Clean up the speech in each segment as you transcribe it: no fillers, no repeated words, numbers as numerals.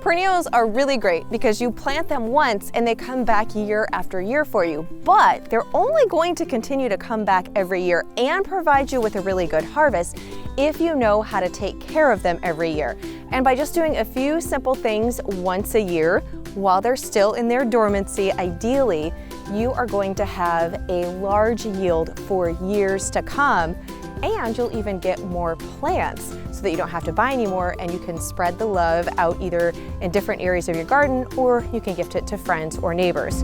Perennials are really great because you plant them once and they come back year after year for you, but they're only going to continue to come back every year and provide you with a really good harvest if you know how to take care of them every year. And by just doing a few simple things once a year while they're still in their dormancy, ideally, you are going to have a large yield for years to come, and you'll even get more plants so that you don't have to buy anymore and you can spread the love out either in different areas of your garden or you can gift it to friends or neighbors.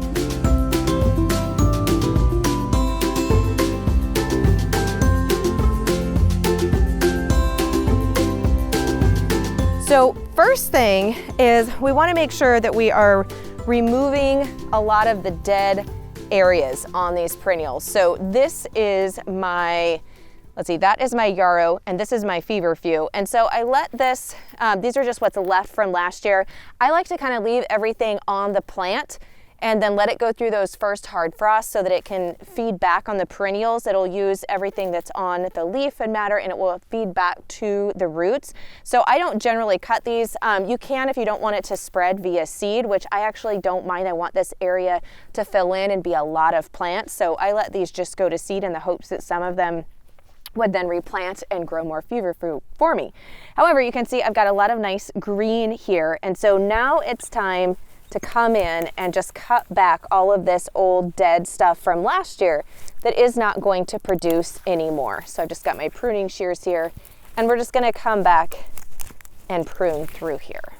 So first thing is we want to make sure that we are removing a lot of the dead areas on these perennials. So this is my, let's see, that is my yarrow and this is my feverfew. And so I let this, these are just what's left from last year. I like to kind of leave everything on the plant and then let it go through those first hard frosts so that it can feed back on the perennials. It'll use everything that's on the leaf and matter and it will feed back to the roots. So I don't generally cut these. You can if you don't want it to spread via seed, which I actually don't mind. I want this area to fill in and be a lot of plants. So I let these just go to seed in the hopes that some of them would then replant and grow more feverfew for me. However, you can see I've got a lot of nice green here. And so now it's time to come in and just cut back all of this old dead stuff from last year that is not going to produce anymore. So I've just got my pruning shears here and we're just gonna come back and prune through here.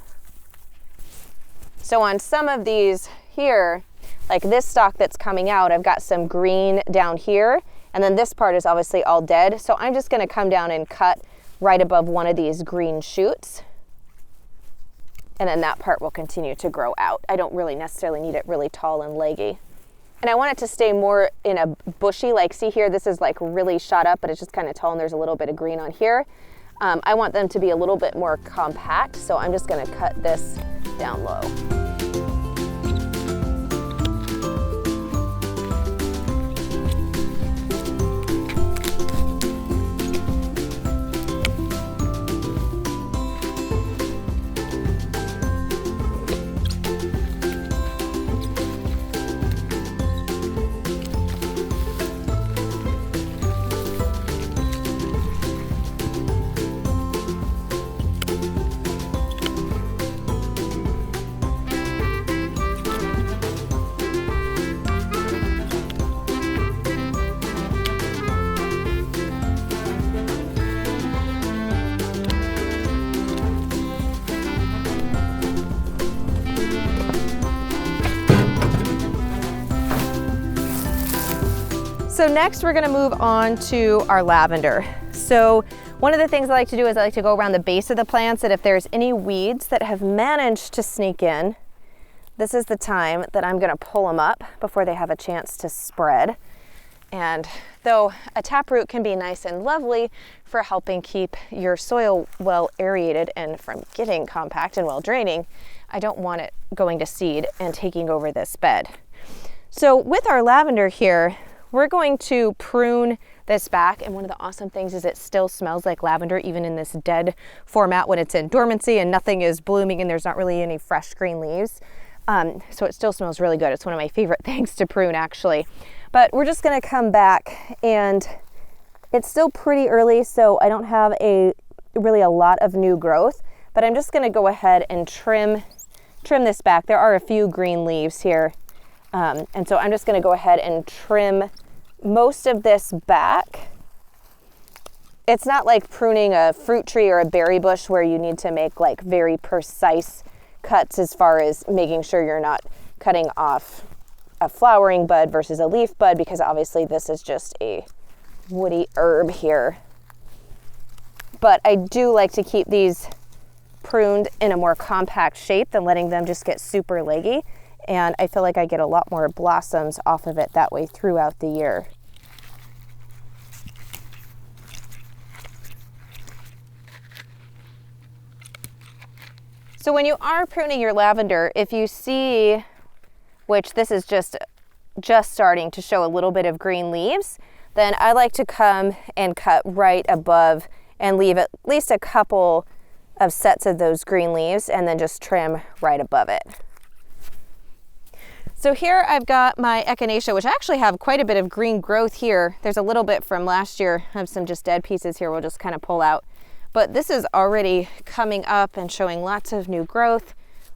So on some of these here, like this stalk that's coming out, I've got some green down here and then this part is obviously all dead. So I'm just gonna come down and cut right above one of these green shoots. And then that part will continue to grow out. I don't really necessarily need it really tall and leggy. And I want it to stay more in a bushy, like see here, this is like really shot up, but it's just kind of tall and there's a little bit of green on here. I want them to be a little bit more compact, so I'm just gonna cut this down low. So next we're gonna move on to our lavender. So one of the things I like to do is I like to go around the base of the plants, and if there's any weeds that have managed to sneak in, this is the time that I'm gonna pull them up before they have a chance to spread. And though a taproot can be nice and lovely for helping keep your soil well aerated and from getting compact and well draining, I don't want it going to seed and taking over this bed. So with our lavender here, we're going to prune this back, and one of the awesome things is it still smells like lavender even in this dead format when it's in dormancy and nothing is blooming and there's not really any fresh green leaves. So it still smells really good. It's one of my favorite things to prune actually. But we're just gonna come back, and it's still pretty early, so I don't have really a lot of new growth, but I'm just gonna go ahead and trim this back. There are a few green leaves here. And so I'm just gonna go ahead and trim most of this back. It's not like pruning a fruit tree or a berry bush where you need to make like very precise cuts as far as making sure you're not cutting off a flowering bud versus a leaf bud, because obviously this is just a woody herb here. But I do like to keep these pruned in a more compact shape than letting them just get super leggy. And I feel like I get a lot more blossoms off of it that way throughout the year. So when you are pruning your lavender, if you see, which this is just starting to show a little bit of green leaves, then I like to come and cut right above and leave at least a couple of sets of those green leaves and then just trim right above it. So here I've got my echinacea, which I actually have quite a bit of green growth here. There's a little bit from last year. I have some just dead pieces here we'll just kind of pull out. But this is already coming up and showing lots of new growth,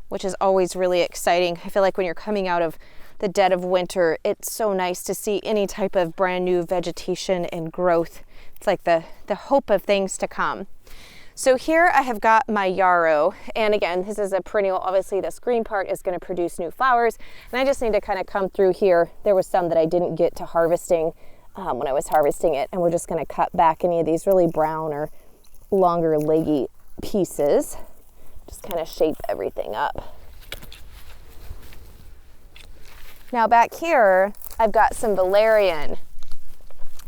which is always really exciting. I feel like when you're coming out of the dead of winter, it's so nice to see any type of brand new vegetation and growth. It's like the hope of things to come. So here I have got my yarrow, and again, this is a perennial. Obviously this green part is going to produce new flowers, and I just need to kind of come through here. There was some that I didn't get to harvesting when I was harvesting it, and we're just going to cut back any of these really brown or longer leggy pieces. Just kind of shape everything up. Now back here, I've got some valerian,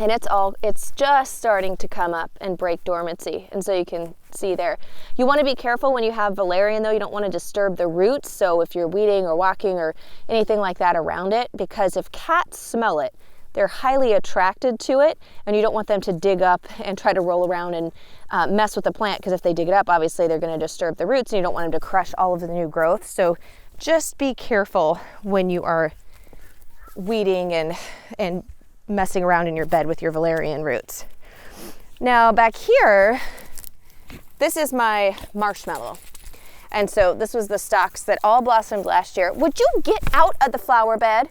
and it's just starting to come up and break dormancy. And so you can see there. You want to be careful when you have valerian though. You don't want to disturb the roots. So if you're weeding or walking or anything like that around it, because if cats smell it, they're highly attracted to it, and you don't want them to dig up and try to roll around and mess with the plant, because if they dig it up, obviously they're going to disturb the roots, and you don't want them to crush all of the new growth. So just be careful when you are weeding and messing around in your bed with your valerian roots. Now back here, this is my marshmallow. And so this was the stalks that all blossomed last year. Would you get out of the flower bed?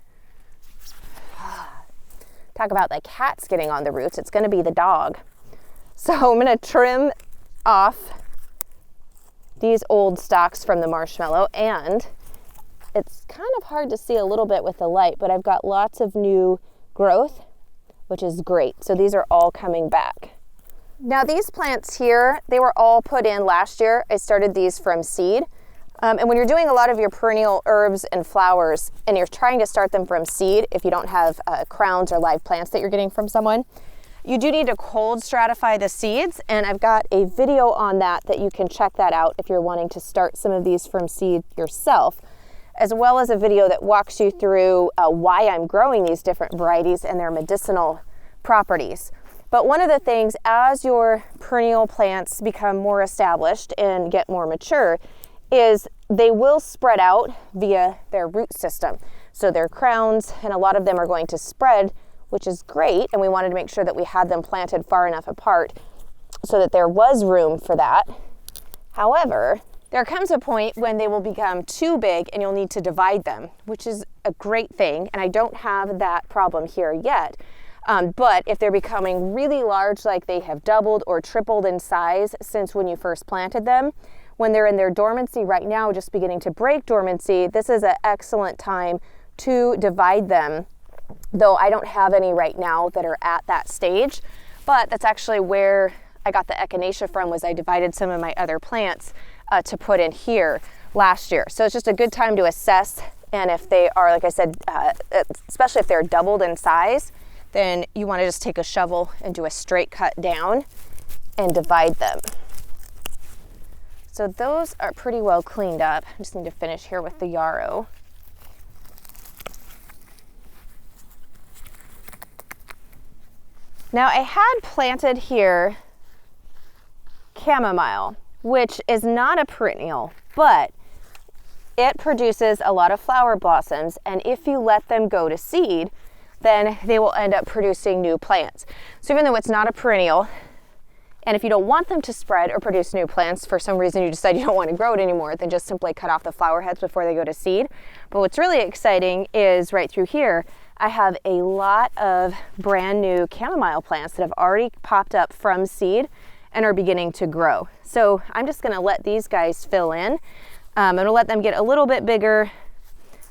Talk about the cats getting on the roots. It's gonna be the dog. So I'm gonna trim off these old stalks from the marshmallow, and it's kind of hard to see a little bit with the light, but I've got lots of new growth, which is great. So these are all coming back. Now these plants here, they were all put in last year. I started these from seed. And when you're doing a lot of your perennial herbs and flowers, and you're trying to start them from seed, if you don't have crowns or live plants that you're getting from someone, you do need to cold stratify the seeds. And I've got a video on that you can check that out if you're wanting to start some of these from seed yourself, as well as a video that walks you through why I'm growing these different varieties and their medicinal properties. But one of the things, as your perennial plants become more established and get more mature, is they will spread out via their root system. So their crowns, and a lot of them are going to spread, which is great, and we wanted to make sure that we had them planted far enough apart so that there was room for that. However, there comes a point when they will become too big and you'll need to divide them, which is a great thing, and I don't have that problem here yet. But if they're becoming really large, like they have doubled or tripled in size since when you first planted them, when they're in their dormancy right now, just beginning to break dormancy, this is an excellent time to divide them, though I don't have any right now that are at that stage. But that's actually where I got the echinacea from, was I divided some of my other plants to put in here last year. So it's just a good time to assess, and if they are, like I said, especially if they're doubled in size, then you want to just take a shovel and do a straight cut down and divide them. So those are pretty well cleaned up. I just need to finish here with the yarrow. Now I had planted here chamomile, which is not a perennial, but it produces a lot of flower blossoms, and if you let them go to seed, then they will end up producing new plants. So even though it's not a perennial, and if you don't want them to spread or produce new plants, for some reason you decide you don't want to grow it anymore, then just simply cut off the flower heads before they go to seed. But what's really exciting is right through here, I have a lot of brand new chamomile plants that have already popped up from seed and are beginning to grow. So I'm just gonna let these guys fill in. I'm gonna let them get a little bit bigger.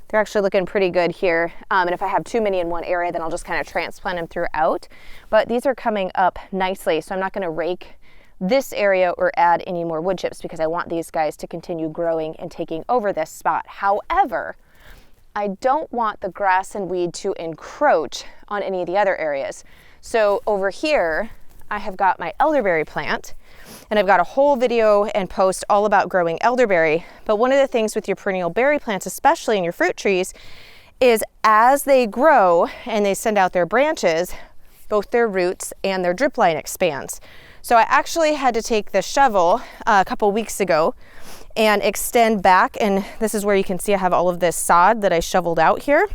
They're actually looking pretty good here. And if I have too many in one area, then I'll just kind of transplant them throughout. But these are coming up nicely, so I'm not gonna rake this area or add any more wood chips, because I want these guys to continue growing and taking over this spot. However, I don't want the grass and weed to encroach on any of the other areas. So over here, I have got my elderberry plant, and I've got a whole video and post all about growing elderberry. But one of the things with your perennial berry plants, especially in your fruit trees, is as they grow and they send out their branches, both their roots and their drip line expands. So I actually had to take the shovel a couple weeks ago and extend back, and this is where you can see I have all of this sod that I shoveled out here,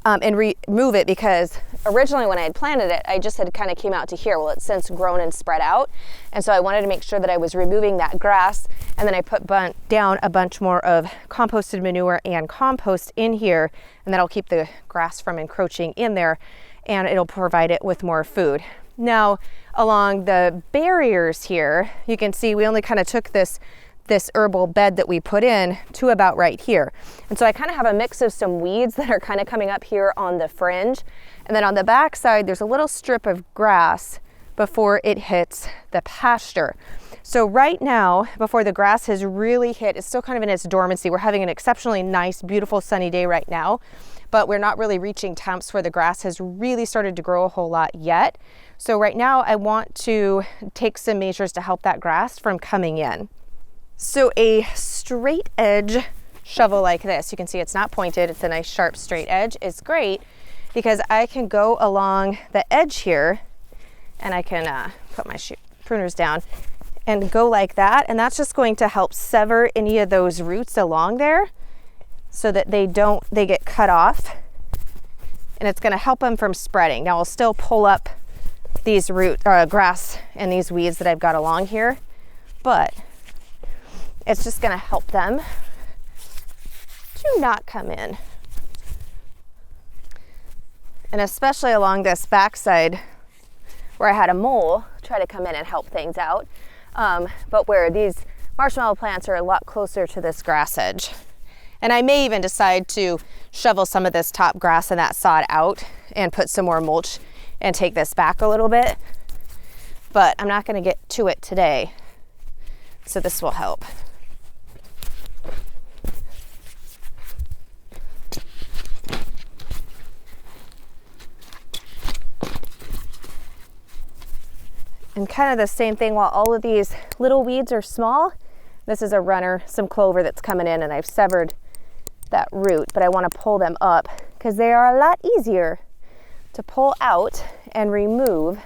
and remove it, because originally when I had planted it, I just had kind of came out to here. Well, it's since grown and spread out, and so I wanted to make sure that I was removing that grass, and then I put down a bunch more of composted manure and compost in here, and that'll keep the grass from encroaching in there, and it'll provide it with more food. Now, along the barriers here, you can see we only kind of took this herbal bed that we put in to about right here. And so I kind of have a mix of some weeds that are kind of coming up here on the fringe. And then on the back side, there's a little strip of grass before it hits the pasture. So right now, before the grass has really hit, it's still kind of in its dormancy. We're having an exceptionally nice, beautiful sunny day right now, but we're not really reaching temps where the grass has really started to grow a whole lot yet. So right now I want to take some measures to help that grass from coming in. So a straight edge shovel like this, you can see it's not pointed, it's a nice sharp straight edge, is great because I can go along the edge here and I can put my pruners down and go like that, and that's just going to help sever any of those roots along there so that they get cut off, and it's going to help them from spreading. Now I'll still pull up these grass and these weeds that I've got along here, but it's just going to help them to not come in. And especially along this backside where I had a mole try to come in and help things out, but where these marshmallow plants are a lot closer to this grass edge. And I may even decide to shovel some of this top grass and that sod out and put some more mulch and take this back a little bit, but I'm not going to get to it today, so this will help. And kind of the same thing, while all of these little weeds are small, this is a runner, some clover that's coming in, and I've severed that root, but I want to pull them up because they are a lot easier to pull out and remove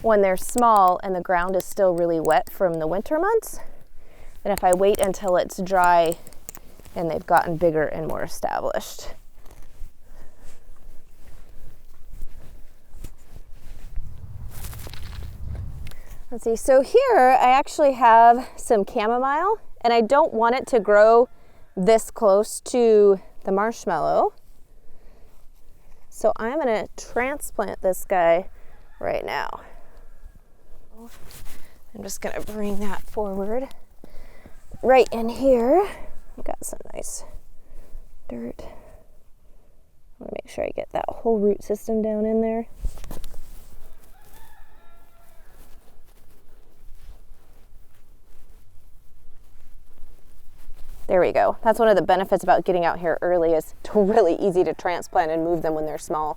when they're small and the ground is still really wet from the winter months than if I wait until it's dry and they've gotten bigger and more established. Let's see, so here I actually have some chamomile, and I don't want it to grow this close to the marshmallow. So I'm gonna transplant this guy right now. I'm just gonna bring that forward. Right in here, I've got some nice dirt. I wanna make sure I get that whole root system down in there. There we go. That's one of the benefits about getting out here early, is it's really easy to transplant and move them when they're small.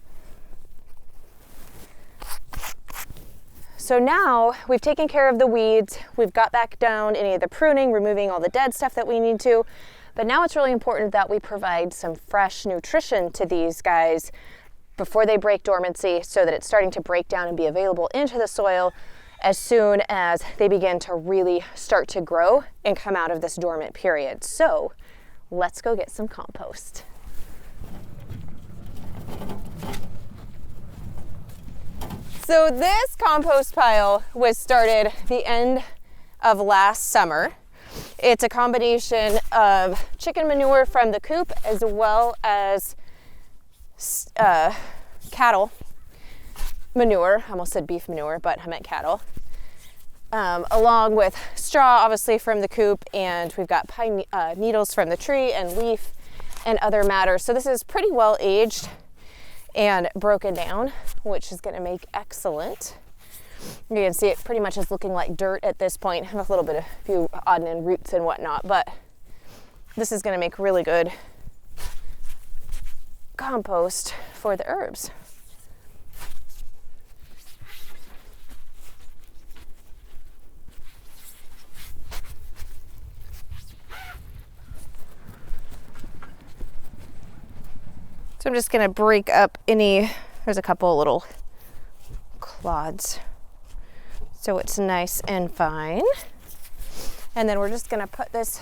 So now we've taken care of the weeds, we've got back down any of the pruning, removing all the dead stuff that we need to, but now it's really important that we provide some fresh nutrition to these guys before they break dormancy, so that it's starting to break down and be available into the soil as soon as they begin to really start to grow and come out of this dormant period. So let's go get some compost. So this compost pile was started the end of last summer. It's a combination of chicken manure from the coop as well as cattle manure. I almost said beef manure, but I meant cattle. Along with straw, obviously, from the coop, and we've got pine needles from the tree and leaf and other matter. So this is pretty well aged and broken down, which is going to make excellent. You can see it pretty much is looking like dirt at this point. I have a little bit of a few odd and roots and whatnot, but this is going to make really good compost for the herbs. So I'm just going to break up there's a couple little clods. so it's nice and fine. And then we're just gonna put this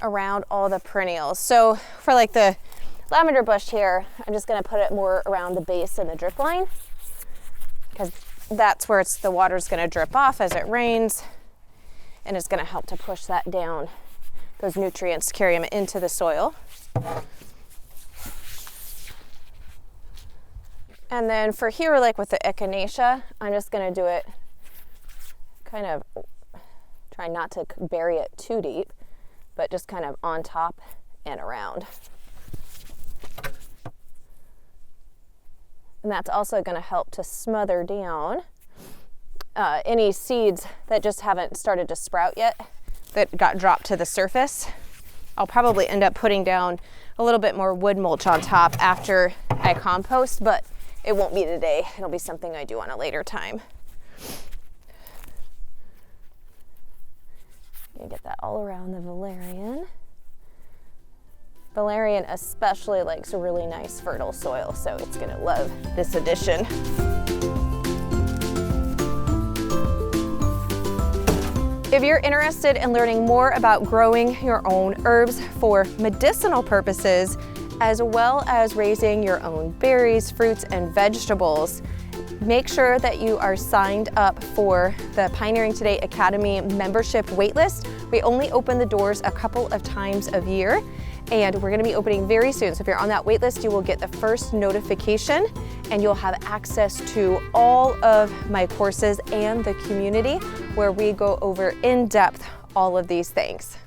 around all the perennials. So for like the lavender bush here, I'm just gonna put it more around the base and the drip line, because that's where the water's gonna drip off as it rains, and it's gonna help to push that down, those nutrients, carry them into the soil. And then for here, like with the echinacea, I'm just gonna do it kind of, try not to bury it too deep, but just kind of on top and around. And that's also gonna help to smother down any seeds that just haven't started to sprout yet, that got dropped to the surface. I'll probably end up putting down a little bit more wood mulch on top after I compost, but it won't be today. It'll be something I do on a later time. You get that all around the valerian. Valerian especially likes a really nice fertile soil, so it's gonna love this addition. If you're interested in learning more about growing your own herbs for medicinal purposes, as well as raising your own berries, fruits, and vegetables, make sure that you are signed up for the Pioneering Today Academy membership waitlist. We only open the doors a couple of times a year, and we're gonna be opening very soon. So if you're on that waitlist, you will get the first notification, and you'll have access to all of my courses and the community where we go over in depth all of these things.